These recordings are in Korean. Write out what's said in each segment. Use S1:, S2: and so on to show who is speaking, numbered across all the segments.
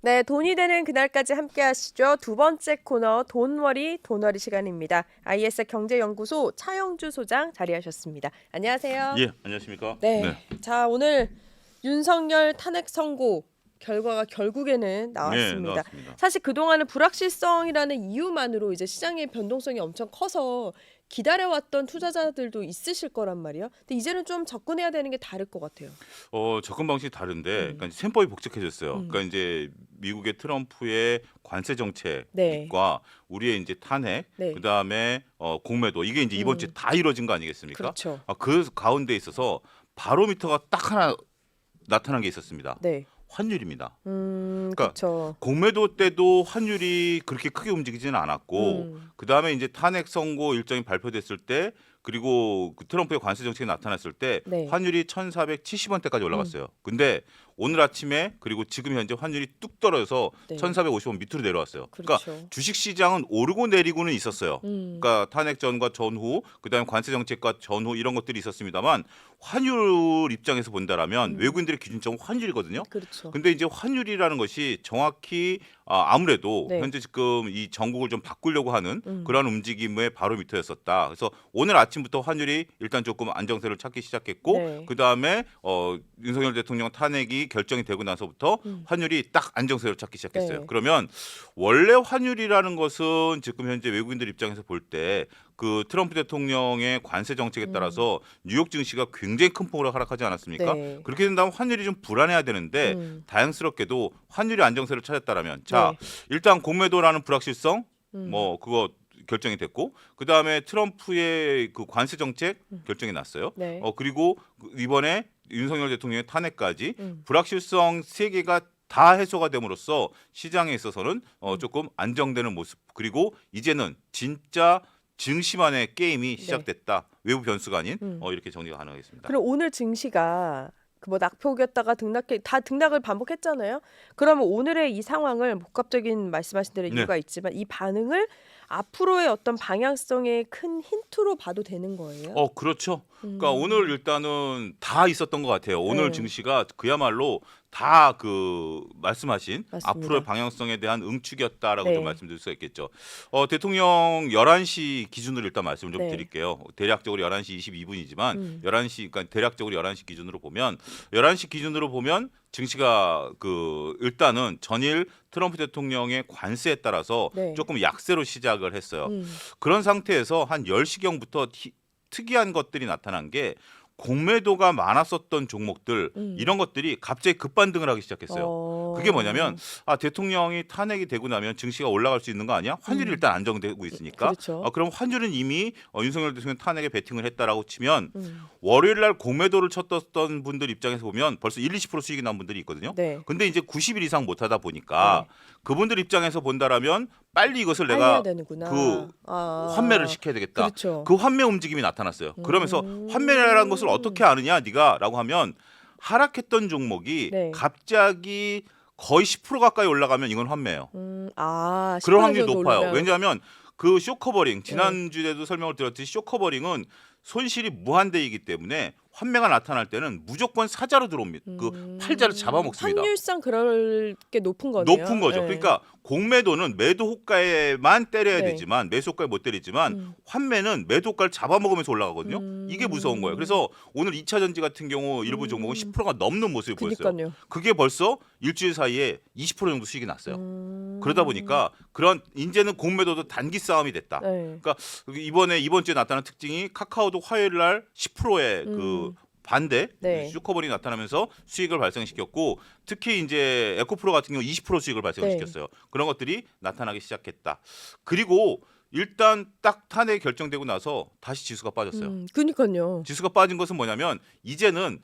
S1: 네, 돈이 되는 그날까지 함께 하시죠. 두 번째 코너 돈워리 시간입니다. IS 경제연구소 차영주 소장 자리하셨습니다. 안녕하세요.
S2: 예, 안녕하십니까?
S1: 네,
S2: 네.
S1: 자 오늘 윤석열 탄핵 선고 결과가 결국에는
S2: 네,
S1: 나왔습니다.
S2: 나왔습니다.
S1: 사실 그동안은 불확실성이라는 이유만으로 이제 시장의 변동성이 엄청 커서 기다려왔던 투자자들도 있으실 거란 말이에요. 근데 이제는 좀 접근해야 되는 게 다를 것 같아요.
S2: 접근 방식이 다른데
S1: 음,
S2: 그러니까 이제 셈법이 복잡해졌어요.
S1: 음,
S2: 그러니까 이제 미국의 트럼프의 관세
S1: 네,
S2: 정책과 우리의 이제 탄핵,
S1: 네,
S2: 그다음에 공매도 이게 이제 이번 주에
S1: 음,
S2: 다 이루어진 거 아니겠습니까?
S1: 그렇죠.
S2: 그 가운데 있어서 바로미터가 딱 하나 나타난 게 있었습니다.
S1: 네.
S2: 환율입니다. 그러니까
S1: 그쵸.
S2: 공매도 때도 환율이 그렇게 크게 움직이지는 않았고 그다음에 이제 탄핵 선고 일정이 발표됐을 때 그리고 그 트럼프의 관세 정책이 나타났을 때
S1: 네.
S2: 환율이 1,470원대까지
S1: 음,
S2: 올라갔어요. 근데 오늘 아침에 그리고 지금 현재 환율이 뚝 떨어져서
S1: 네.
S2: 1,450원 밑으로 내려왔어요. 그러니까
S1: 그렇죠.
S2: 주식 시장은 오르고 내리고는 있었어요.
S1: 음,
S2: 그러니까 탄핵 전과 전후, 그다음에 관세 정책과 전후 이런 것들이 있었습니다만 환율 입장에서 본다라면 외국인들의 기준점은 환율이거든요.
S1: 그렇죠.
S2: 근데 이제 환율이라는 것이 정확히 아무래도
S1: 네.
S2: 현재 지금 이 전국을 좀 바꾸려고 하는
S1: 음,
S2: 그런 움직임의 바로미터였었다. 그래서 오늘 아침부터 환율이 일단 조금 안정세를 찾기 시작했고
S1: 네.
S2: 그 다음에 윤석열 대통령 탄핵이 결정이 되고 나서부터
S1: 음,
S2: 환율이 딱 안정세를 찾기 시작했어요.
S1: 네.
S2: 그러면 원래 환율이라는 것은 지금 현재 외국인들 입장에서 볼 때 그 트럼프 대통령의 관세 정책에
S1: 음,
S2: 따라서 뉴욕 증시가 굉장히 큰 폭으로 하락하지 않았습니까?
S1: 네.
S2: 그렇게 된다면 환율이 좀 불안해야 되는데
S1: 음,
S2: 다행스럽게도 환율이 안정세를 찾았다라면 자
S1: 네.
S2: 일단 공매도라는 불확실성
S1: 음,
S2: 뭐 그거 결정이 됐고 그 다음에 트럼프의 그 관세 정책 결정이 났어요.
S1: 네.
S2: 그리고 이번에 윤석열 대통령의 탄핵까지
S1: 음,
S2: 불확실성 세 개가 다 해소가 됨으로써 시장에 있어서는
S1: 음,
S2: 조금 안정되는 모습 그리고 이제는 진짜 증시만의 게임이
S1: 네.
S2: 시작됐다. 외부 변수가 아닌
S1: 음.
S2: 이렇게 정리가 가능하겠습니다.
S1: 그럼 오늘 증시가 그 뭐 낙폭이었다가 다 등락을 반복했잖아요. 그러면 오늘의 이 상황을 복합적인 말씀하신 대로
S2: 네.
S1: 이유가 있지만 이 반응을 앞으로의 어떤 방향성의 큰 힌트로 봐도 되는 거예요?
S2: 그렇죠. 그러니까 오늘
S1: 음,
S2: 일단은 다 있었던 것 같아요. 오늘
S1: 네,
S2: 증시가 그야말로 다 그 말씀하신 앞으로의
S1: 맞습니다.
S2: 방향성에 대한 응축이었다라고 좀
S1: 네,
S2: 말씀드릴 수가 있겠죠. 대통령 11시 기준으로 일단 말씀을 좀
S1: 네.
S2: 드릴게요. 대략적으로 11시 22분이지만
S1: 음,
S2: 11시 그러니까 대략적으로 11시 기준으로 보면 11시 기준으로 보면 증시가 그 일단은 전일 트럼프 대통령의 관세에 따라서
S1: 네.
S2: 조금 약세로 시작을 했어요.
S1: 음,
S2: 그런 상태에서 한 10시경부터 특이한 것들이 나타난 게 공매도가 많았었던 종목들
S1: 음.
S2: 이런 것들이 갑자기 급반등을 하기 시작했어요. 그게 뭐냐면 대통령이 탄핵이 되고 나면 증시가 올라갈 수 있는 거 아니야? 환율이
S1: 음,
S2: 일단 안정되고 있으니까.
S1: 그렇죠.
S2: 그럼 환율은 이미 윤석열 대통령 탄핵에 베팅을 했다라고 치면
S1: 음,
S2: 월요일 날 공매도를 쳤던 분들 입장에서 보면 벌써 1, 20% 수익이 난 분들이 있거든요.
S1: 네,
S2: 근데 이제 90일 이상 못 하다 보니까
S1: 네.
S2: 그분들 입장에서 본다라면 빨리 이것을
S1: 빨리 해야
S2: 내가 그
S1: 되는구나.
S2: 환매를 시켜야 되겠다.
S1: 그렇죠.
S2: 그 환매 움직임이 나타났어요. 그러면서 환매라는 것을 어떻게 아느냐 네가라고 하면 하락했던 종목이
S1: 네.
S2: 갑자기 거의 10% 가까이 올라가면 이건 환매예요. 그런
S1: 10%
S2: 확률이
S1: 정도
S2: 높아요.
S1: 올리면
S2: 왜냐하면 그 쇼커버링
S1: 네.
S2: 지난주에도 설명을 드렸듯이 쇼커버링은 손실이 무한대이기 때문에 환매가 나타날 때는 무조건 사자로 들어옵니다. 그 팔자를 잡아먹습니다.
S1: 확률상 그럴 게 높은 거네요.
S2: 높은 거죠.
S1: 네.
S2: 그러니까 공매도는 매도 호가에만 때려야
S1: 네.
S2: 되지만 매수 호가에 못 때리지만
S1: 음.
S2: 환매는 매도 호가를 잡아먹으면서 올라가거든요. 이게 무서운 거예요.
S1: 음.
S2: 그래서 오늘 2차 전지 같은 경우 일부 종목은 10%가 넘는 모습이 보였어요.
S1: 그니까요.
S2: 그게 벌써 일주일 사이에 20% 정도 수익이 났어요.
S1: 음.
S2: 그러다 보니까 그런 이제는 공매도도 단기 싸움이 됐다.
S1: 네.
S2: 그러니까 이번 주에 나타난 특징이 카카오도 화요일 날 10%의 그 반대
S1: 네.
S2: 슈커버리 나타나면서 수익을 발생시켰고 특히 이제 에코프로 같은 경우 20% 수익을 발생시켰어요. 그런 것들이 나타나기 시작했다. 그리고 일단 딱 탄핵이 결정되고 나서 다시 지수가 빠졌어요.
S1: 그니까요.
S2: 지수가 빠진 것은 뭐냐면 이제는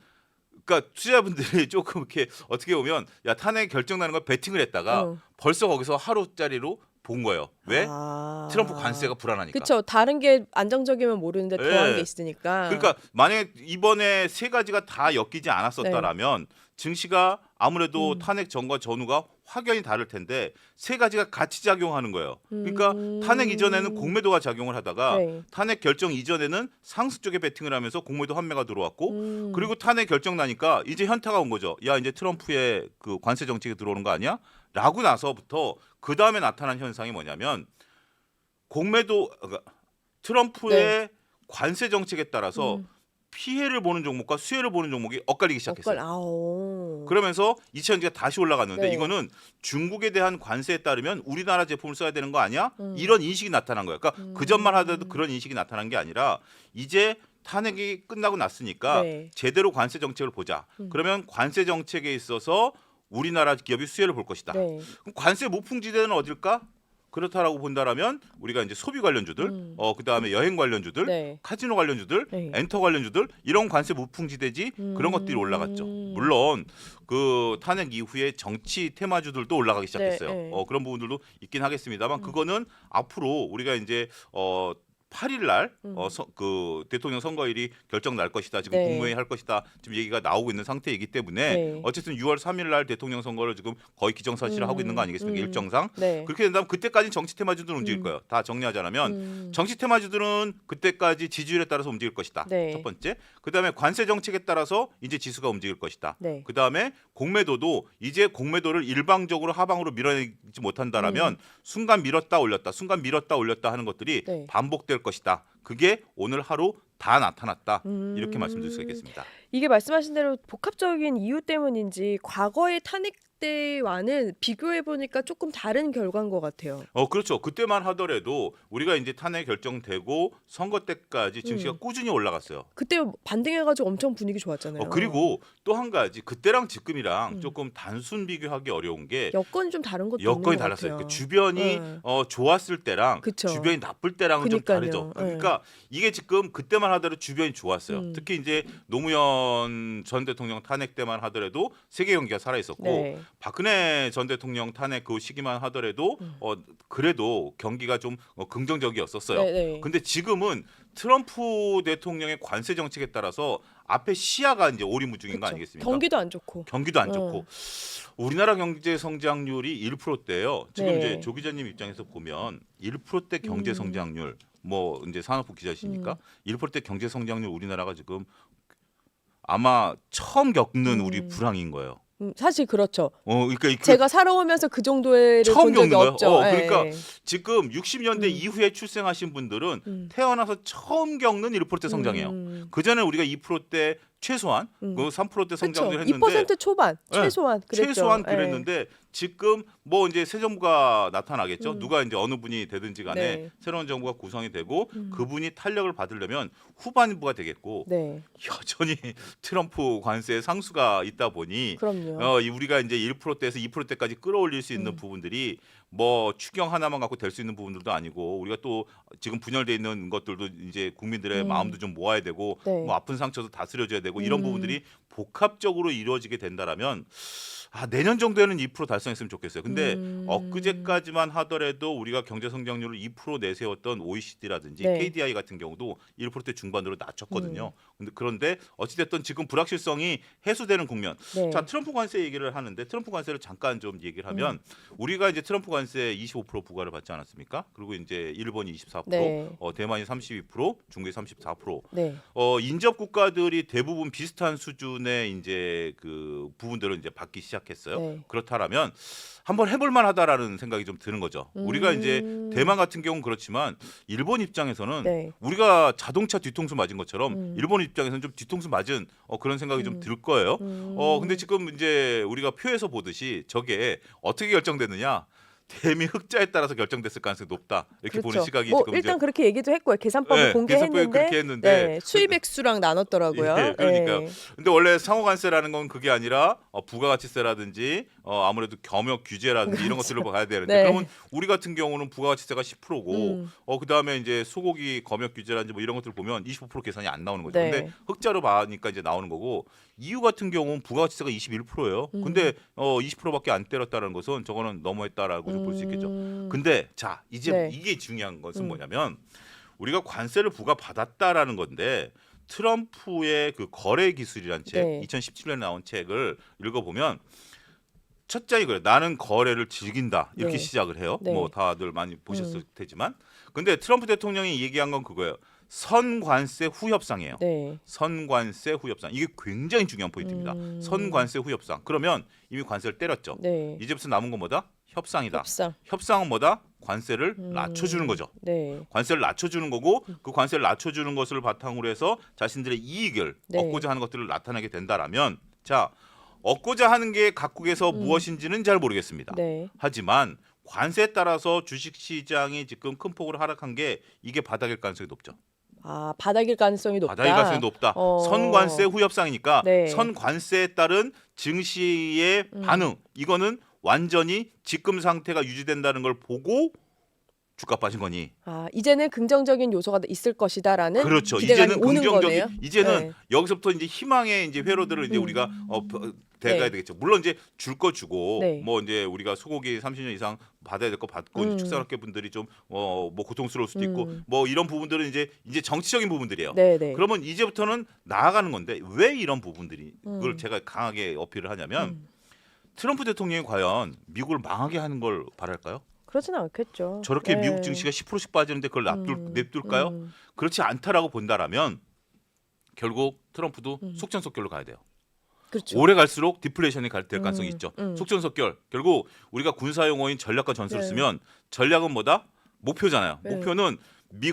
S2: 그러니까 투자자분들이 조금 이렇게 어떻게 보면 야 탄핵 결정나는 걸 베팅을 했다가
S1: 어.
S2: 벌써 거기서 하루짜리로 본 거예요. 왜?
S1: 아.
S2: 트럼프 관세가 불안하니까.
S1: 그쵸. 다른 게 안정적이면 모르는데 더한
S2: 예.
S1: 게 있으니까.
S2: 그러니까 만약에 이번에 세 가지가 다 엮이지 않았었다라면 증시가 아무래도 탄핵 전과 전후가 확연히 다를 텐데 세 가지가 같이 작용하는 거예요. 그러니까 탄핵 이전에는 공매도가 작용을 하다가
S1: 네.
S2: 탄핵 결정 이전에는 상수 쪽에 베팅을 하면서 공매도 환매가 들어왔고 그리고 탄핵 결정 나니까 이제 현타가 온 거죠. 야 이제 트럼프의 그 관세 정책이 들어오는 거 아니야? 라고 나서부터 그 다음에 나타난 현상이 뭐냐면 공매도 그러니까 트럼프의 관세 정책에 따라서 피해를 보는 종목과 수혜를 보는 종목이 엇갈리기 시작했어요. 그러면서 2000년대가 다시 올라갔는데
S1: 네.
S2: 이거는 중국에 대한 관세에 따르면 우리나라 제품을 써야 되는 거 아니야? 이런 인식이 나타난 거예요. 그러니까 그 전만 하더라도 그런 인식이 나타난 게 아니라 이제 탄핵이 끝나고 났으니까
S1: 네.
S2: 제대로 관세 정책을 보자. 그러면 관세 정책에 있어서 우리나라 기업이 수혜를 볼 것이다.
S1: 네.
S2: 그럼 관세 무풍지대는 어딜까? 그렇다라고 본다라면 우리가 이제 소비 관련주들, 그다음에 여행 관련주들,
S1: 네.
S2: 카지노 관련주들,
S1: 네.
S2: 엔터 관련주들 이런 관세 무풍지대지 그런 것들이 올라갔죠. 물론 그 탄핵 이후에 정치 테마주들도 올라가기 시작했어요.
S1: 네.
S2: 그런 부분들도 있긴 하겠습니다만 그거는 앞으로 우리가 이제 8일 날 그 대통령 선거일이 결정 날 것이다. 지금
S1: 네.
S2: 국무회의 할 것이다. 지금 얘기가 나오고 있는 상태이기 때문에
S1: 네.
S2: 어쨌든 6월 3일 날 대통령 선거를 지금 거의 기정사실화 하고 있는 거 아니겠습니까? 일정상.
S1: 네.
S2: 그렇게 된다면 그때까지 정치 테마주들은 움직일 거예요. 다 정리하자면 정치 테마주들은 그때까지 지지율에 따라서 움직일 것이다.
S1: 네.
S2: 첫 번째. 그다음에 관세 정책에 따라서 이제 지수가 움직일 것이다.
S1: 네.
S2: 그다음에 공매도도 이제 공매도를 일방적으로 하방으로 밀어내지 못한다라면 순간 밀었다 올렸다, 순간 밀었다 올렸다 하는 것들이
S1: 네.
S2: 반복될 것이다. 그게 오늘 하루 다 나타났다. 이렇게 말씀드릴 수 있겠습니다.
S1: 이게 말씀하신 대로 복합적인 이유 때문인지 과거의 탄핵 때와는 비교해 보니까 조금 다른 결과인 것 같아요.
S2: 그렇죠. 그때만 하더라도 우리가 이제 탄핵 결정되고 선거 때까지 증시가 꾸준히 올라갔어요.
S1: 그때 반등해가지고 엄청 분위기 좋았잖아요.
S2: 그리고 또 한 가지 그때랑 지금이랑 조금 단순 비교하기 어려운 게
S1: 여건이 좀 다른 것도
S2: 여건이
S1: 있는 것
S2: 달랐어요.
S1: 같아요.
S2: 그 주변이
S1: 네.
S2: 좋았을 때랑
S1: 그쵸.
S2: 주변이 나쁠 때랑은 좀
S1: 그니까요.
S2: 다르죠.
S1: 네.
S2: 그러니까 이게 지금 그때만 하더라도 주변이 좋았어요.
S1: 음.
S2: 특히 이제 노무현 전 대통령 탄핵 때만 하더라도 세계 경기가 살아 있었고
S1: 네.
S2: 박근혜 전 대통령 탄핵 그 시기만 하더라도 그래도 경기가 좀 긍정적이었었어요.
S1: 네, 네.
S2: 근데 지금은 트럼프 대통령의 관세 정책에 따라서 앞에 시야가 이제 오리무중인 거
S1: 그쵸.
S2: 아니겠습니까?
S1: 경기도 안 좋고.
S2: 경기도 안 좋고 우리나라 경제 성장률이 1%대예요. 지금
S1: 네.
S2: 이제 조 기자님 입장에서 보면 1%대 경제 성장률 뭐 이제 산업부 기자시니까 1%대 경제 성장률 우리나라가 지금 아마 처음 겪는 우리 불황인 거예요.
S1: 사실 그렇죠.
S2: 그러니까
S1: 제가 살아오면서 그 정도를
S2: 처음
S1: 본 적이
S2: 겪는 거예요.
S1: 없죠.
S2: 그러니까
S1: 예.
S2: 지금 60년대 이후에 출생하신 분들은 태어나서 처음 겪는 1%대 성장이에요. 그 전에 우리가 2%대 최소한 그 3%대 성장을 했는데
S1: 2% 초반 최소한 그랬죠.
S2: 최소한
S1: 예.
S2: 그랬는데 지금 뭐 이제 새 정부가 나타나겠죠. 누가 이제 어느 분이 되든지 간에
S1: 네.
S2: 새로운 정부가 구성이 되고 그분이 탄력을 받으려면 후반부가 되겠고
S1: 네.
S2: 여전히 트럼프 관세 상수가 있다 보니
S1: 그럼요.
S2: 우리가 이제 1%대에서 2%대까지 끌어올릴 수 있는 부분들이 뭐 추경 하나만 갖고 될 수 있는 부분들도 아니고 우리가 또 지금 분열돼 있는 것들도 이제 국민들의 마음도 좀 모아야 되고
S1: 네.
S2: 뭐 아픈 상처도 다스려줘야 되고 이런 부분들이 복합적으로 이루어지게 된다라면 내년 정도에는 2% 달성했으면 좋겠어요. 근데 엊그제까지만 하더라도 우리가 경제 성장률을 2% 내세웠던 OECD라든지
S1: 네.
S2: KDI 같은 경우도 1%대 중반으로 낮췄거든요. 그런데 어찌됐든 지금 불확실성이 해소되는 국면.
S1: 네.
S2: 자, 트럼프 관세 얘기를 하는데 트럼프 관세를 잠깐 좀 얘기를 하면 우리가 이제 트럼프 관세 25% 부과를 받지 않았습니까? 그리고 이제 일본이 24%,
S1: 네.
S2: 대만이 32%, 중국이 34%.
S1: 네.
S2: 인접 국가들이 대부분 비슷한 수준의 이제 그 부분들을 이제 받기 시작했어요.
S1: 네.
S2: 그렇다라면 한번 해볼 만하다라는 생각이 좀 드는 거죠. 우리가 이제 대만 같은 경우는 그렇지만 일본 입장에서는
S1: 네.
S2: 우리가 자동차 뒤통수 맞은 것처럼 일본 입장에서는 좀 뒤통수 맞은 그런 생각이 좀 들 거예요. 근데 지금 이제 우리가 표에서 보듯이 저게 어떻게 결정됐느냐? 대미 흑자에 따라서 결정됐을 가능성이 높다. 이렇게 보는 시각이
S1: 뭐
S2: 지금
S1: 일단 그렇게 얘기도 했고요. 계산법을
S2: 네,
S1: 공개했는데,
S2: 계산법을 그렇게 했는데
S1: 네, 수입 액수랑 나눴더라고요.
S2: 예, 그러니까요.
S1: 예.
S2: 근데 원래 상호관세라는 건 그게 아니라 부가가치세라든지 아무래도 겸역 규제라든지 이런 것들을 봐야 되는데
S1: 네.
S2: 그러면 우리 같은 경우는 부가가치세가 10%고 그다음에 이제 소고기 겸역 규제라든지 뭐 이런 것들 보면 25% 계산이 안 나오는 거죠.
S1: 네.
S2: 근데 흑자로 봐니까 이제 나오는 거고 EU 같은 경우는 부가가치세가 21%예요. 근데 20%밖에 안 때렸다는 것은 저거는 너무했다라고 좀 볼 수 있겠죠. 근데 자 이제
S1: 네.
S2: 이게 중요한 것은 뭐냐면 우리가 관세를 부과받았다라는 건데 트럼프의 그 거래 기술이란 책,
S1: 네.
S2: 2017년에 나온 책을 읽어보면 첫 장이 그래. 나는 거래를 즐긴다. 이렇게
S1: 네.
S2: 시작을 해요.
S1: 네.
S2: 뭐 다들 많이 보셨을 테지만. 근데 트럼프 대통령이 얘기한 건 그거예요. 선관세 후협상이에요.
S1: 네.
S2: 선관세 후협상. 이게 굉장히 중요한 포인트입니다. 선관세 후협상. 그러면 이미 관세를 때렸죠.
S1: 네.
S2: 이제부터 남은 건 뭐다? 협상이다.
S1: 협상.
S2: 협상은 뭐다? 관세를 낮춰주는 거죠.
S1: 네.
S2: 관세를 낮춰주는 거고 그 관세를 낮춰주는 것을 바탕으로 해서 자신들의 이익을
S1: 네.
S2: 얻고자 하는 것들을 나타내게 된다라면 자 얻고자 하는 게 각국에서 무엇인지는 잘 모르겠습니다.
S1: 네.
S2: 하지만 관세에 따라서 주식시장이 지금 큰 폭으로 하락한 게 이게 바닥일 가능성이 높죠.
S1: 아, 바닥일 가능성이 높다.
S2: 바닥일 가능성이 높다.
S1: 어.
S2: 선관세 후협상이니까
S1: 네.
S2: 선관세에 따른 증시의 반응 이거는 완전히 지금 상태가 유지된다는 걸 보고 주가 빠진 거니.
S1: 아, 이제는 긍정적인 요소가 있을 것이다라는
S2: 그렇죠.
S1: 기대감이
S2: 이제는
S1: 오는
S2: 긍정적인
S1: 거네요.
S2: 이제는
S1: 네.
S2: 여기서부터 이제 희망의 이제 회로들을 이제 우리가 대가야
S1: 네.
S2: 되겠죠. 물론 이제 줄 거 주고
S1: 네.
S2: 뭐 이제 우리가 소고기 30년 이상 받아야 될 거 받고 축산업계 분들이 좀 뭐 고통스러울 수도 있고 뭐 이런 부분들은 이제 정치적인 부분들이에요.
S1: 네, 네.
S2: 그러면 이제부터는 나아가는 건데 왜 이런 부분들이 그걸 제가 강하게 어필을 하냐면 트럼프 대통령이 과연 미국을 망하게 하는 걸 바랄까요?
S1: 그렇지는 않겠죠.
S2: 저렇게
S1: 네.
S2: 미국 증시가 10%씩 빠지는데 그걸 냅둘까요? 그렇지 않다라고 본다라면 결국 트럼프도 속전속결로 가야 돼요.
S1: 그렇죠.
S2: 오래 갈수록 디플레이션이 될 가능성이 있죠.
S1: 음.
S2: 속전속결. 결국 우리가 군사 용어인 전략과 전술을
S1: 네.
S2: 쓰면 전략은 뭐다? 목표잖아요.
S1: 네.
S2: 목표는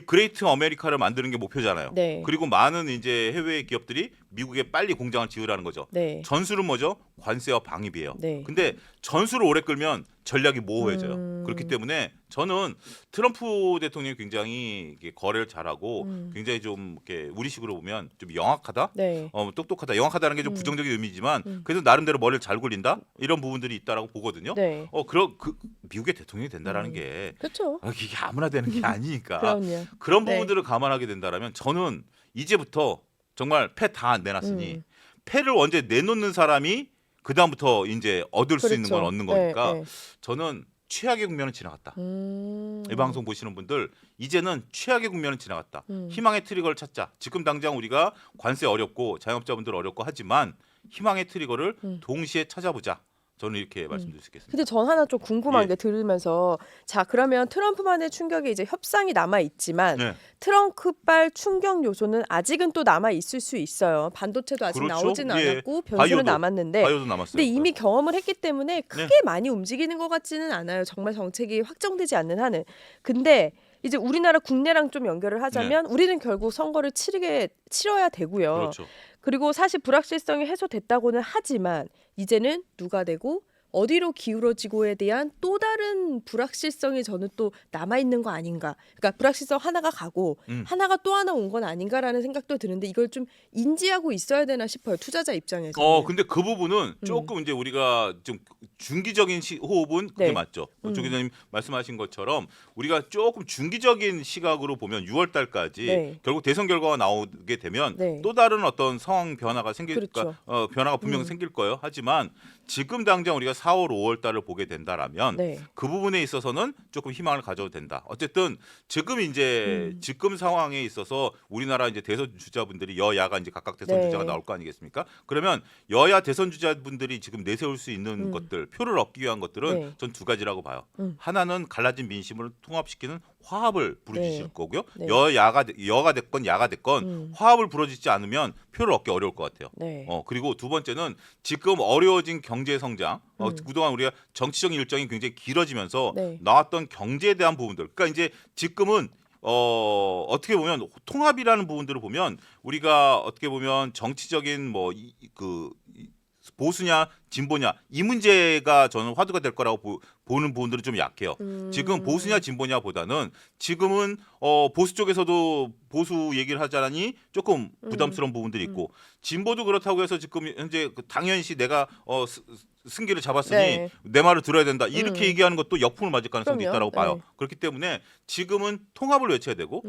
S2: 그레이트 아메리카를 만드는 게 목표잖아요.
S1: 네.
S2: 그리고 많은 이제 해외 기업들이 미국에 빨리 공장을 지으라는 거죠.
S1: 네.
S2: 전술은 뭐죠? 관세와 방위비예요.
S1: 네.
S2: 근데 전술을 오래 끌면 전략이 모호해져요. 그렇기 때문에 저는 트럼프 대통령이 굉장히 이렇게 거래를 잘하고 굉장히 좀 이렇게 우리식으로 보면 좀 영악하다,
S1: 네.
S2: 똑똑하다. 영악하다는 게 좀 부정적인 의미지만 그래도 나름대로 머리를 잘 굴린다 이런 부분들이 있다라고 보거든요.
S1: 네.
S2: 그 미국의 대통령이 된다라는 게
S1: 그렇죠.
S2: 이게 아무나 되는 게 아니니까
S1: 그럼요.
S2: 그런
S1: 네.
S2: 부분들을 감안하게 된다라면 저는 이제부터 정말 패 다 내놨으니 패를 언제 내놓는 사람이 그 다음부터 이제 얻을 수 있는 걸
S1: 그렇죠.
S2: 얻는
S1: 네,
S2: 거니까
S1: 네.
S2: 저는 최악의 국면은 지나갔다. 이 방송 보시는 분들 이제는 최악의 국면은 지나갔다. 희망의 트리거를 찾자. 지금 당장 우리가 관세 어렵고 자영업자분들 어렵고 하지만 희망의 트리거를 동시에 찾아보자. 저는 이렇게 말씀드릴 수 있겠습니다.
S1: 근데 전 하나 좀 궁금한
S2: 예.
S1: 게 들으면서 자 그러면 트럼프만의 충격이 이제 협상이 남아 있지만
S2: 네.
S1: 트럼프발 충격 요소는 아직은 또 남아 있을 수 있어요. 반도체도 아직
S2: 그렇죠.
S1: 나오지는
S2: 예.
S1: 않았고 변수는
S2: 바이오도,
S1: 남았는데
S2: 바이오도 남았어요.
S1: 근데 이미 경험을 했기 때문에 크게
S2: 네.
S1: 많이 움직이는 것 같지는 않아요. 정말 정책이 확정되지 않는 한은. 근데 이제 우리나라 국내랑 좀 연결을 하자면 우리는 결국 선거를 치러야 되고요.
S2: 그렇죠.
S1: 그리고 사실 불확실성이 해소됐다고는 하지만 이제는 누가 되고 어디로 기울어지고에 대한 또 다른 불확실성이 저는 또 남아 있는 거 아닌가. 그러니까 불확실성 하나가 가고 하나가 또 하나 온 건 아닌가라는 생각도 드는데 이걸 좀 인지하고 있어야 되나 싶어요. 투자자 입장에서.
S2: 근데 그 부분은 조금 이제 우리가 좀 중기적인 호흡은 그게
S1: 네.
S2: 맞죠. 조 기자님 말씀하신 것처럼 우리가 조금 중기적인 시각으로 보면 6월 달까지
S1: 네.
S2: 결국 대선 결과가 나오게 되면
S1: 네.
S2: 또 다른 어떤 상황 변화가
S1: 그렇죠.
S2: 변화가 분명 생길 거예요. 하지만 지금 당장 우리가 4월, 5월 달을 보게 된다라면
S1: 네.
S2: 그 부분에 있어서는 조금 희망을 가져도 된다. 어쨌든 지금 이제 지금 상황에 있어서 우리나라 이제 대선 주자분들이 여야가 이제 각각 대선
S1: 네.
S2: 주자가 나올 거 아니겠습니까? 그러면 여야 대선 주자분들이 지금 내세울 수 있는 것들, 표를 얻기 위한 것들은
S1: 네.
S2: 전 두 가지라고 봐요. 하나는 갈라진 민심을 통합시키는 화합을 부르짖을
S1: 네.
S2: 거고요.
S1: 네.
S2: 여가 됐건 야가 됐건 화합을 부르짖지 않으면 표를 얻기 어려울 것 같아요.
S1: 네.
S2: 그리고 두 번째는 지금 어려워진 경제 성장, 그동안 우리가 정치적인 일정이 굉장히 길어지면서
S1: 네.
S2: 나왔던 경제에 대한 부분들. 그러니까 이제 지금은 어떻게 보면 통합이라는 부분들을 보면 우리가 어떻게 보면 정치적인 보수냐 진보냐 이 문제가 저는 화두가 될 거라고 보는 부분들은 좀 약해요. 지금 보수냐 진보냐보다는 지금은 보수 쪽에서도 보수 얘기를 하자니 조금 부담스러운 부분들이 있고 진보도 그렇다고 해서 지금 현재 당연시 내가 승기를 잡았으니
S1: 네.
S2: 내 말을 들어야 된다 이렇게 얘기하는 것도 역풍을 맞을 가능성도
S1: 그럼요.
S2: 있다라고 봐요.
S1: 네.
S2: 그렇기 때문에 지금은 통합을 외쳐야 되고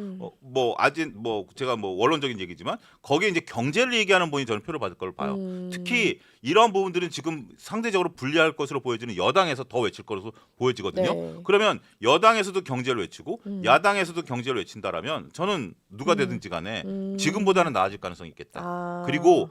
S2: 아직 제가 원론적인 얘기지만 거기에 이제 경제를 얘기하는 분이 저는 표를 받을 걸 봐요. 특히 이러한 부분들은 지금 상대적으로 불리할 것으로 보여지는 여당에서 더 외칠 것으로 것으로 보여지거든요.
S1: 네.
S2: 그러면 여당에서도 경제를 외치고 야당에서도 경제를 외친다라면 저는 누가
S1: 음.
S2: 되든지 간에 지금보다는 나아질 가능성이 있겠다.
S1: 아.
S2: 그리고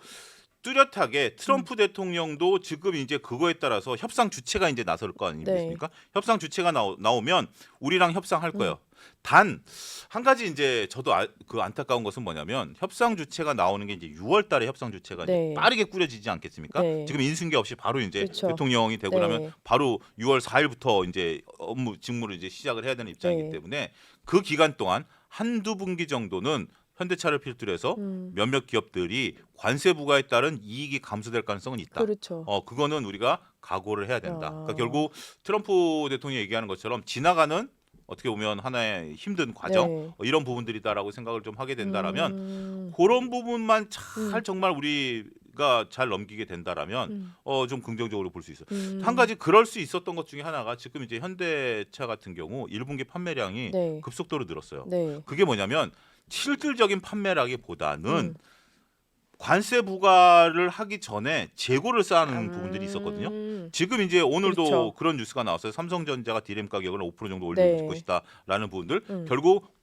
S2: 뚜렷하게 트럼프 대통령도 지금 이제 그거에 따라서 협상 주체가 이제 나설 거 아니겠습니까? 협상 주체가 나오면 우리랑 협상할 거예요. 단 한 가지 이제 저도 그 안타까운 것은 뭐냐면 협상 주체가 나오는 게 이제 6월 달에 협상 주체가
S1: 네.
S2: 이제 빠르게 꾸려지지 않겠습니까?
S1: 네.
S2: 지금 인수인계 없이 바로 이제
S1: 그렇죠.
S2: 대통령이 되고
S1: 네.
S2: 나면 바로 6월 4일부터 이제 업무 직무를 이제 시작을 해야 되는 입장이기
S1: 네.
S2: 때문에 그 기간 동안 한두 분기 정도는 현대차를 필두로 해서 몇몇 기업들이 관세 부과에 따른 이익이 감소될 가능성은 있다.
S1: 그렇죠.
S2: 그거는 우리가 각오를 해야 된다.
S1: 아.
S2: 그러니까 결국 트럼프 대통령이 얘기하는 것처럼 지나가는 어떻게 보면 하나의 힘든 과정
S1: 네.
S2: 이런 부분들이다라고 생각을 좀 하게 된다라면
S1: 음.
S2: 그런 부분만 잘 정말 우리가 잘 넘기게 된다라면 좀 긍정적으로 볼 수 있어요. 한 가지 그럴 수 있었던 것 중에 하나가 지금 이제 현대차 같은 경우 1분기 판매량이
S1: 네.
S2: 급속도로 늘었어요.
S1: 네.
S2: 그게 뭐냐면 실질적인 판매라기보다는 관세 부과를 하기 전에 재고를 쌓는 부분들이 있었거든요. 지금 이제 오늘도
S1: 그렇죠.
S2: 그런 뉴스가 나왔어요. 삼성전자가 디램 가격을 5% 정도 올릴
S1: 네.
S2: 것이다라는 부분들. 결국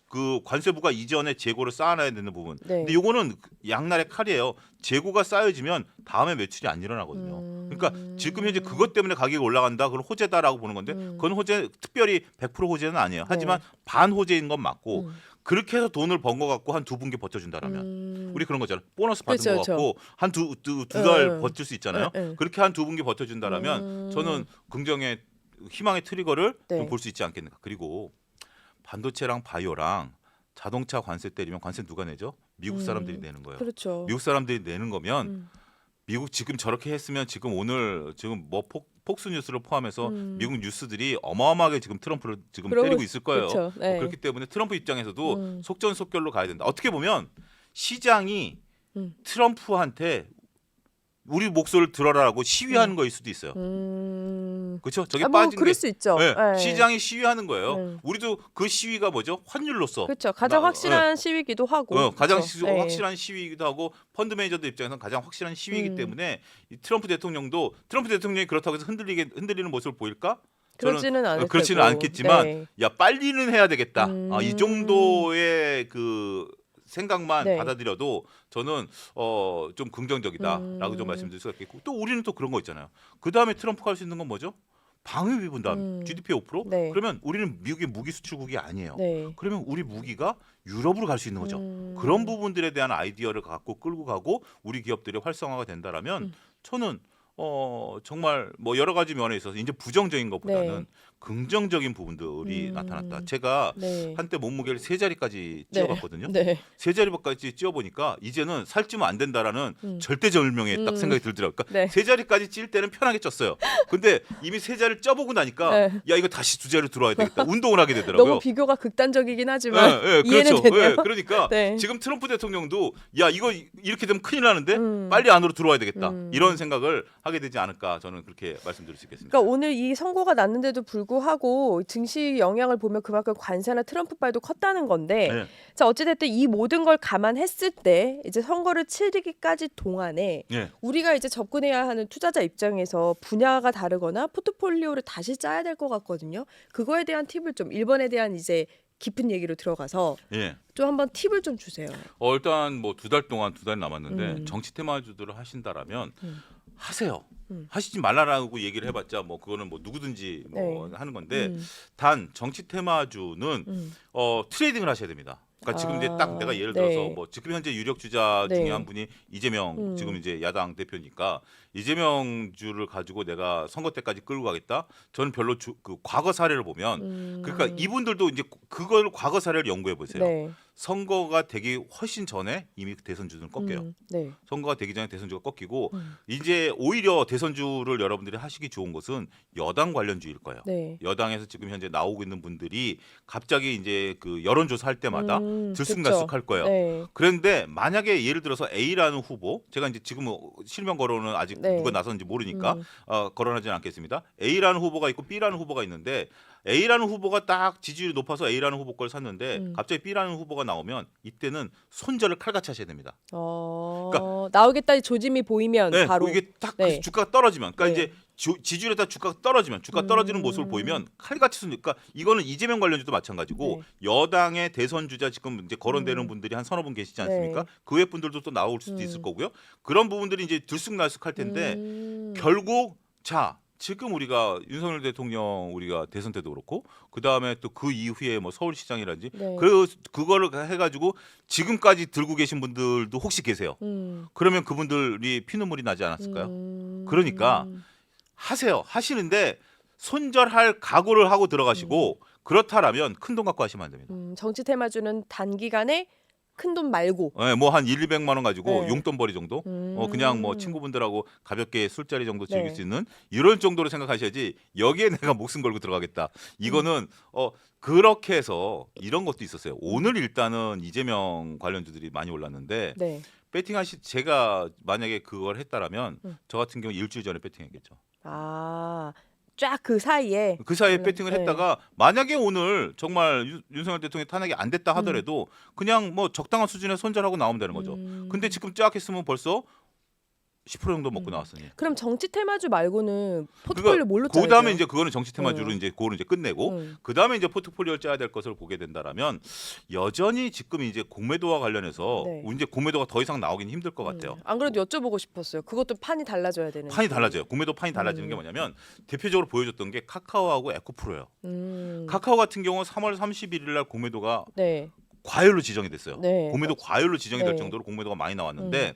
S2: 그 관세 부과 이전에 재고를 쌓아놔야 되는 부분.
S1: 네.
S2: 근데 이거는 양날의 칼이에요. 재고가 쌓여지면 다음에 매출이 안 일어나거든요. 그러니까 지금 현재 그것 때문에 가격이 올라간다. 그건 호재다라고 보는 건데 그건 호재 특별히 100% 호재는 아니에요. 하지만 반 호재인 건 맞고 그렇게 해서 돈을 번 거 갖고 한 두 분기 버텨준다라면 우리 그런 거잖아요. 보너스 받은
S1: 그렇죠,
S2: 거 갖고 한 두 달 버틸 수 있잖아요.
S1: 네.
S2: 그렇게 한 두 분기 버텨준다라면 저는 긍정의 희망의 트리거를
S1: 네.
S2: 좀 볼 수 있지 않겠는가. 그리고 반도체랑 바이오랑 자동차 관세 때리면 관세 누가 내죠? 미국 사람들이 내는 거예요.
S1: 그렇죠.
S2: 미국 사람들이 내는 거면 미국 지금 저렇게 했으면 지금 오늘 지금 뭐 폭스 뉴스를 포함해서 미국 뉴스들이 어마어마하게 지금 트럼프를 지금
S1: 그러고
S2: 때리고 있을 거예요.
S1: 그렇죠. 네.
S2: 그렇기 때문에 트럼프 입장에서도 속전속결로 가야 된다. 어떻게 보면 시장이 트럼프한테 우리 목소리를 들어라라고 시위하는 거일 수도 있어요. 그렇죠? 저게
S1: 뭐
S2: 빠진
S1: 그럴
S2: 게
S1: 수 있죠.
S2: 네,
S1: 네.
S2: 시장이 시위하는 거예요. 우리도 그 시위가 뭐죠? 환율로서
S1: 그렇죠. 가장 확실한 시위기도 하고.
S2: 가장
S1: 그렇죠. 네.
S2: 확실한 시위이기도 하고 펀드 매니저들 입장에서는 가장 확실한 시위이기 때문에 이 트럼프 대통령이 그렇다고 해서 흔들리는 모습을 보일까?
S1: 그렇지는 않을
S2: 그렇지는
S1: 테고.
S2: 않겠지만
S1: 네.
S2: 야 빨리는 해야 되겠다. 이 정도의 그 생각만
S1: 네.
S2: 받아들여도 저는 좀 긍정적이다라고 좀 말씀드릴 수가 있겠고 또 우리는 또 그런 거 있잖아요. 그 다음에 트럼프가 할 수 있는 건 뭐죠? 방위비 분담 GDP 5%?
S1: 네.
S2: 그러면 우리는 미국의 무기 수출국이 아니에요.
S1: 네.
S2: 그러면 우리 무기가 유럽으로 갈 수 있는 거죠. 그런 부분들에 대한 아이디어를 갖고 끌고 가고 우리 기업들이 활성화가 된다라면 저는 정말 뭐 여러 가지 면에 있어서 이제 부정적인 것보다는
S1: 네.
S2: 긍정적인 부분들이 나타났다. 제가
S1: 네.
S2: 한때 몸무게를 세 자리까지
S1: 네.
S2: 찌어봤거든요.
S1: 네.
S2: 세 자리까지 찌어보니까 이제는 살찌면 안 된다라는 절대절명의 딱 생각이 들더라고요. 그러니까
S1: 네.
S2: 세 자리까지 찔 때는 편하게 쪘어요. 근데 이미 세 자리를 쪄보고 나니까
S1: 네.
S2: 야 이거 다시 두 자리로 들어와야 되겠다. 운동을 하게 되더라고요.
S1: 너무 비교가 극단적이긴 하지만 이해는
S2: 그렇죠.
S1: 되네요.
S2: 그러니까
S1: 네.
S2: 지금 트럼프 대통령도 야 이거 이렇게 되면 큰일 나는데 빨리 안으로 들어와야 되겠다. 이런 생각을 하게 되지 않을까 저는 그렇게 말씀드릴 수 있겠습니다.
S1: 그러니까 오늘 이 선고가 났는데도 불구하고 증시 영향을 보면 그만큼 관세나 트럼프빨도 컸다는 건데
S2: 네.
S1: 자 어찌됐든 이 모든 걸 감안했을 때 이제 선거를 치르기까지 동안에
S2: 네.
S1: 우리가 이제 접근해야 하는 투자자 입장에서 분야가 다르거나 포트폴리오를 다시 짜야 될 것 같거든요. 그거에 대한 팁을 좀 1번에 대한 이제 깊은 얘기로 들어가서
S2: 예.
S1: 좀 한번 팁을 좀 주세요.
S2: 일단 뭐 두 달 남았는데 정치 테마주들을 하신다라면 하세요. 하시지 말라라고 얘기를 해봤자 뭐 그거는 뭐 누구든지 뭐 하는 건데 단 정치 테마주는 트레이딩을 하셔야 됩니다. 그러니까 지금 이제 딱 내가 예를 들어서
S1: 네.
S2: 뭐 지금 현재 유력 주자
S1: 네.
S2: 중에 한 분이 이재명 지금 이제 야당 대표니까 이재명 주를 가지고 내가 선거 때까지 끌고 가겠다. 저는 별로 그 과거 사례를 보면 그러니까 이분들도 이제 그걸 과거 사례를 연구해 보세요.
S1: 네.
S2: 선거가 되기 훨씬 전에 이미 대선주는 꺾여요.
S1: 네.
S2: 선거가 되기 전에 대선주가 꺾이고 이제 오히려 대선주를 여러분들이 하시기 좋은 것은 여당 관련주일 거예요.
S1: 네.
S2: 여당에서 지금 현재 나오고 있는 분들이 갑자기 이제 그 여론조사 할 때마다 들쑥날쑥할 거예요.
S1: 네.
S2: 그런데 만약에 예를 들어서 A라는 후보, 제가 이제 지금 실명 거론은 아직
S1: 네.
S2: 누가 나섰는지 모르니까 거론하지는 않겠습니다. A라는 후보가 있고 B라는 후보가 있는데 A라는 후보가 딱 지지율이 높아서 A라는 후보 걸 샀는데 갑자기 B라는 후보가 나오면 이때는 손절을 칼같이 하셔야 됩니다.
S1: 나오겠다 조짐이 보이면
S2: 네,
S1: 바로
S2: 이게 딱
S1: 네.
S2: 주가가 떨어지면, 그러니까
S1: 네.
S2: 이제 지지율에다 주가가 떨어지면 주가 떨어지는 모습을 보이면 칼같이 그러니까 이거는 이재명 관련주도 마찬가지고 여당의 대선 주자 지금 이제 거론되는 분들이 한 서너 분 계시지 않습니까?
S1: 네.
S2: 그 외 분들도 또 나올 수도 있을 거고요. 그런 부분들이 이제 들쑥날쑥할 텐데 결국 자 지금 우리가 윤석열 대통령 우리가 대선 때도 그렇고 그 다음에 또 그 이후에 뭐 서울시장이라든지
S1: 네.
S2: 그거를 해가지고 지금까지 들고 계신 분들도 혹시 계세요. 그러면 그분들이 피눈물이 나지 않았을까요? 그러니까 하세요. 하시는데 손절할 각오를 하고 들어가시고 그렇다라면 큰 돈 갖고 하시면 안 됩니다.
S1: 정치 테마주는 단기간에 큰 돈 말고.
S2: 네, 뭐 한 1,200만 원 가지고
S1: 네.
S2: 용돈벌이 정도, 그냥 뭐 친구분들하고 가볍게 술자리 정도 즐길
S1: 네.
S2: 수 있는 이런 정도로 생각하셔야지 여기에 내가 목숨 걸고 들어가겠다. 이거는 그렇게 해서 이런 것도 있었어요. 오늘 일단은 이재명 관련주들이 많이 올랐는데
S1: 네.
S2: 제가 만약에 그걸 했다라면 저 같은 경우 일주일 전에 배팅했겠죠.
S1: 아, 쫙 그 사이에.
S2: 그 사이에 배팅을
S1: 네.
S2: 했다가 만약에 오늘 정말 윤석열 대통령이 탄핵이 안 됐다 하더라도 그냥 뭐 적당한 수준의 손절하고 나오면 되는 거죠. 근데 지금 쫙 했으면 벌써 10% 정도 먹고 나왔으니.
S1: 그럼 정치 테마주 말고는 포트폴리오 뭘로 짜야
S2: 그 다음에
S1: 돼요?
S2: 이제 그거는 정치 테마주로 이제 그거를 이제 끝내고 그 다음에 이제 포트폴리오를 짜야 될 것을 보게 된다라면 여전히 지금 이제 공매도와 관련해서
S1: 네.
S2: 이제 공매도가 더 이상 나오긴 힘들 것 같아요.
S1: 안 그래도 여쭤보고 싶었어요. 그것도 판이 달라져야 되는.
S2: 판이 달라져요. 공매도 판이 달라지는 게 뭐냐면 대표적으로 보여줬던 게 카카오하고 에코프로예요. 카카오 같은 경우 3월 31일 날 공매도가
S1: 네.
S2: 과열로 지정이 됐어요.
S1: 네.
S2: 공매도 과열로 지정이 될
S1: 네.
S2: 정도로 공매도가 많이 나왔는데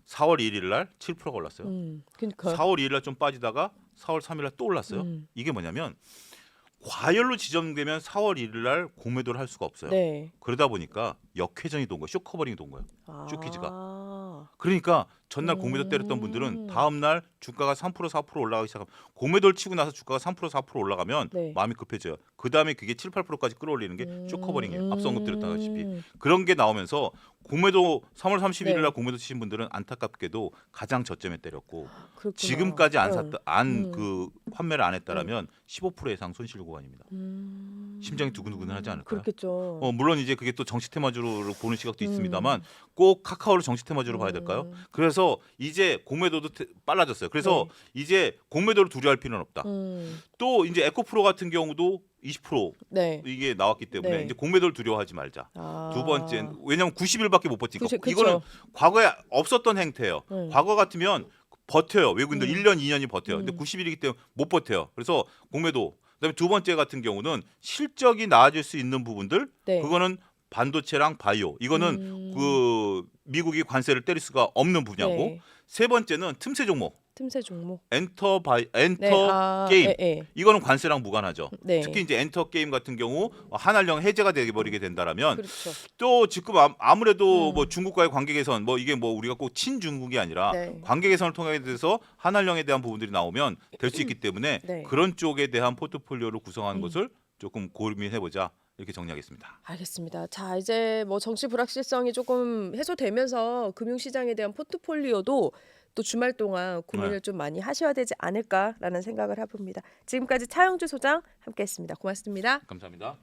S2: 4월 1일 날 7%가 올랐어요.
S1: 그러니까.
S2: 4월 2일 날 좀 빠지다가 4월 3일 날 또 올랐어요. 이게 뭐냐면 과열로 지정되면 4월 1일 날 공매도를 할 수가 없어요.
S1: 네.
S2: 그러다 보니까 역회전이 돈 거예요. 쇼커버링이 돈 거예요.
S1: 아.
S2: 쇼키즈가. 그러니까 전날 공매도 때렸던 분들은 다음 날 주가가 3% 4% 올라가기 시작하면 공매도를 치고 나서 주가가 3% 4% 올라가면
S1: 네.
S2: 마음이 급해져요. 그 다음에 그게 7, 8%까지 끌어올리는 게 쇼커버링이에요. 앞서 언급드렸다시피 그런 게 나오면서 공매도 3월 31일 날
S1: 네.
S2: 공매도 치신 분들은 안타깝게도 가장 저점에 때렸고
S1: 그렇구나.
S2: 지금까지 안
S1: 응.
S2: 샀다 그 판매를 안 했다라면 15% 이상 손실 구간입니다. 심장이 두근두근하지 않을까요?
S1: 그렇겠죠.
S2: 물론 이제 그게 또 정치 테마주로 보는 시각도 있습니다만 꼭 카카오를 정치 테마주로 봐야 될까요? 그래서 이제 공매도도 빨라졌어요. 그래서 이제 공매도를 두려워할 필요는 없다. 또 이제 에코프로 같은 경우도 20%
S1: 네.
S2: 이게 나왔기 때문에
S1: 네.
S2: 이제 공매도를 두려워하지 말자.
S1: 아.
S2: 두 번째 왜냐하면 90일밖에 못 버티니까
S1: 그쵸.
S2: 이거는 과거에 없었던 행태예요. 과거 같으면 버텨요. 외국인들 1년 2년이 버텨요. 근데 90일이기 때문에 못 버텨요. 그래서 공매도 그다음에 두 번째 같은 경우는 실적이 나아질 수 있는 부분들
S1: 네.
S2: 그거는 반도체랑 바이오 이거는 그 미국이 관세를 때릴 수가 없는 분야고
S1: 네.
S2: 세 번째는 틈새 종목
S1: 틈새 종목.
S2: 엔터
S1: 네. 아,
S2: 게임
S1: 예, 예.
S2: 이거는 관세랑 무관하죠.
S1: 네.
S2: 특히 이제 엔터 게임 같은 경우 한한령 해제가 되버리게 된다라면
S1: 그렇죠.
S2: 또 지금 아무래도 뭐 중국과의 관계 개선 뭐 이게 뭐 우리가 꼭 친중국이 아니라
S1: 네.
S2: 관계 개선을 통해 돼서 한한령에 대한 부분들이 나오면 될 수 있기 때문에
S1: 네.
S2: 그런 쪽에 대한 포트폴리오를 구성하는 것을 조금 고민해 보자. 이렇게 정리하겠습니다.
S1: 알겠습니다. 자, 이제 뭐 정치 불확실성이 조금 해소되면서 금융시장에 대한 포트폴리오도 또 주말 동안 고민을 좀 많이 하셔야 되지 않을까라는 생각을 해봅니다. 지금까지 차영주 소장 함께했습니다. 고맙습니다.
S2: 감사합니다.